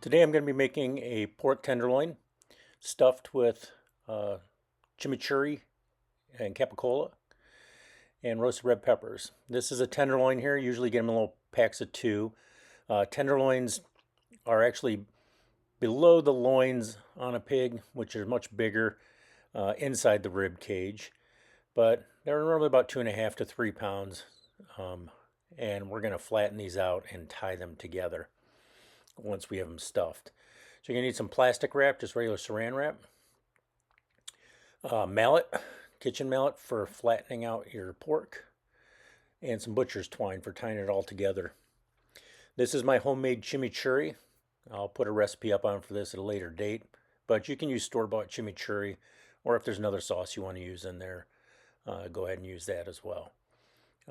Today I'm going to be making a pork tenderloin stuffed with uh, chimichurri and capocollo and roasted red peppers. This is a tenderloin here. Usually get them in little packs of two. Tenderloins are actually below the loins on a pig, which are much bigger inside the rib cage. But they're normally about 2.5 to 3 pounds. Um, and we're going to flatten these out and tie them together once we have them stuffed. So you're going to need some plastic wrap, just regular saran wrap, mallet, kitchen mallet for flattening out your pork, and some butcher's twine for tying it all together. This is my homemade chimichurri. I'll put a recipe up on for this at a later date, but you can use store-bought chimichurri, or if there's another sauce you want to use in there, go ahead and use that as well.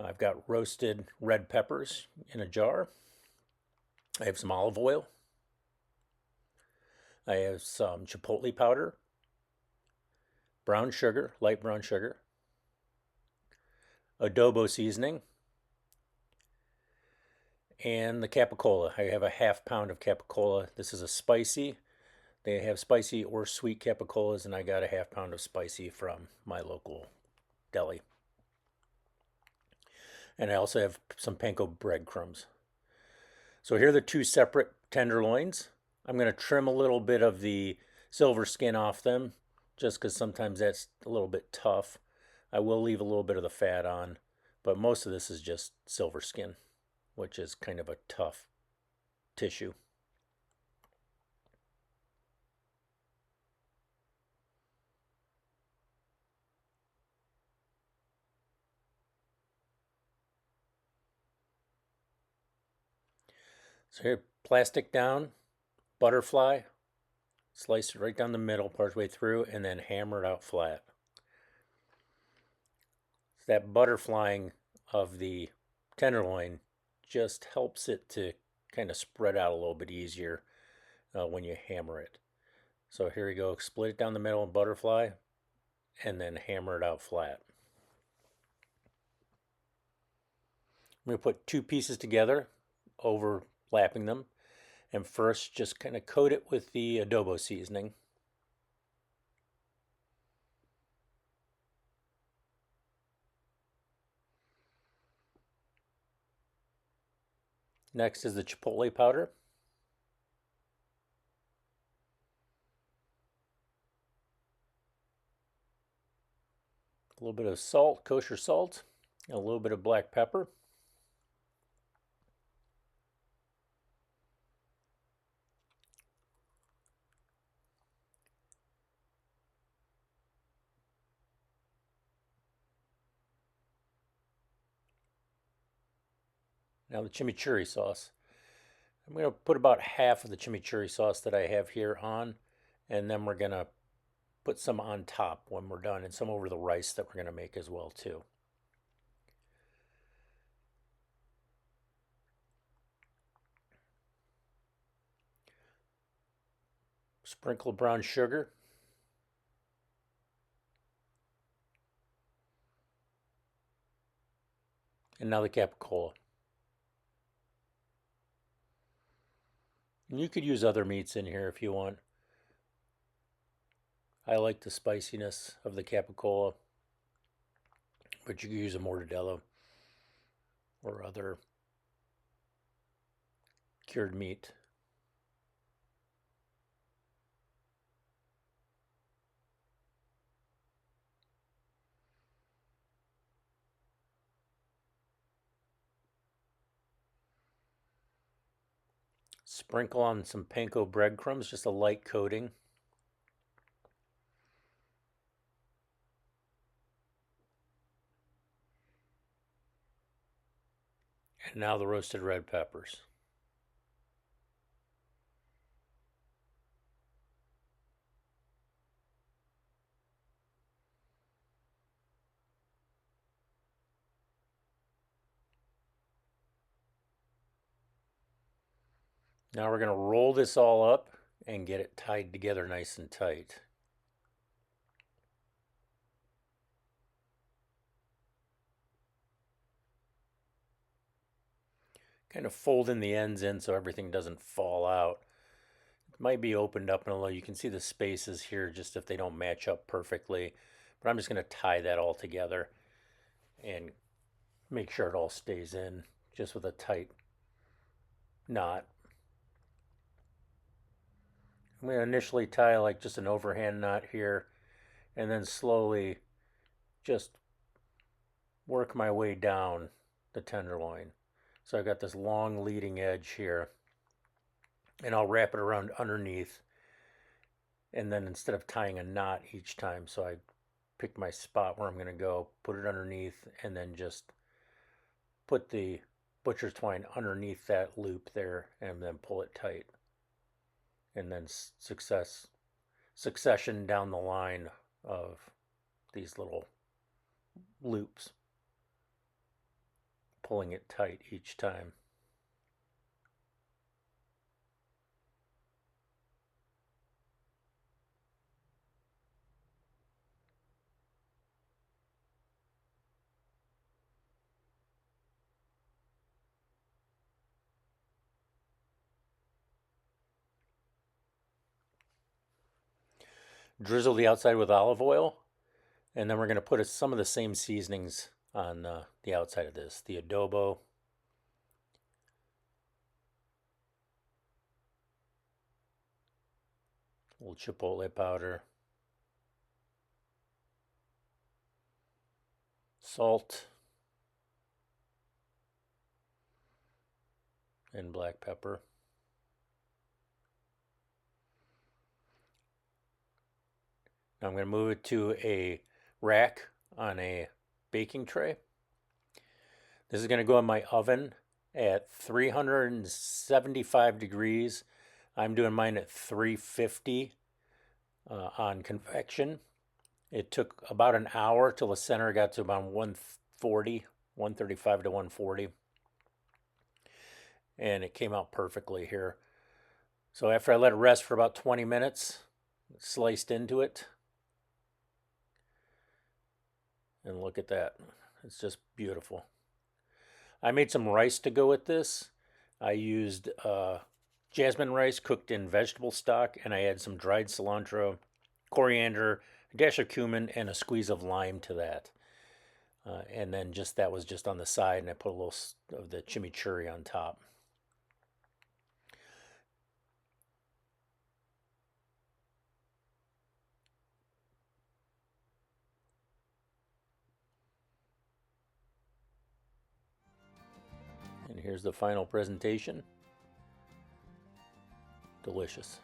I've got roasted red peppers in a jar. I have some olive oil. I have some chipotle powder, brown sugar, light brown sugar, adobo seasoning, and the capocollo. I have a ½ pound of capocollo. This is a spicy. They have spicy or sweet capocollos, and I got a ½ pound of spicy from my local deli. And I also have some panko breadcrumbs. So here are the two separate tenderloins. I'm going to trim a little bit of the silver skin off them, just because sometimes that's a little bit tough. I will leave a little bit of the fat on, but most of this is just silver skin, which is kind of a tough tissue. So here, plastic down, butterfly, slice it right down the middle, partway through, and then hammer it out flat. That butterflying of the tenderloin just helps it to kind of spread out a little bit easier when you hammer it. So here we go, split it down the middle and butterfly, and then hammer it out flat. I'm going to put two pieces together, overlapping them, and first just kind of coat it with the adobo seasoning. Next is the chipotle powder. A little bit of salt, kosher salt, and a little bit of black pepper. Now the chimichurri sauce. I'm going to put about half of the chimichurri sauce that I have here on, and then we're going to put some on top when we're done, and some over the rice that we're going to make as well too. Sprinkle brown sugar. And now the capocollo. And you could use other meats in here if you want. I like the spiciness of the capocollo, but you could use a mortadella or other cured meat. Sprinkle on some panko breadcrumbs, just a light coating. And now the roasted red peppers. Now we're going to roll this all up and get it tied together nice and tight. Kind of fold in the ends in so everything doesn't fall out. might be opened up, and although you can see the spaces here just if they don't match up perfectly. But I'm just going to tie that all together and make sure it all stays in just with a tight knot. I'm going to initially tie like just an overhand knot here and then slowly just work my way down the tenderloin. So I've got this long leading edge here, and I'll wrap it around underneath, and then instead of tying a knot each time, so I pick my spot where I'm going to go, put it underneath, and then just put the butcher's twine underneath that loop there and then pull it tight, and then succession down the line of these little loops, pulling it tight each time. Drizzle the outside with olive oil, and then we're going to put some of the same seasonings on the outside of this. The adobo, a little chipotle powder, salt, and black pepper. Now I'm going to move it to a rack on a baking tray. This is going to go in my oven at 375 degrees. I'm doing mine at 350 on convection. It took about an hour till the center got to about 140, 135 to 140. And it came out perfectly here. So after I let it rest for about 20 minutes, sliced into it. And look at that. It's just beautiful. I made some rice to go with this. I used jasmine rice cooked in vegetable stock, and I add some dried cilantro, coriander, a dash of cumin, and a squeeze of lime to that. And then that was just on the side, and I put a little of the chimichurri on top. And here's the final presentation. Delicious.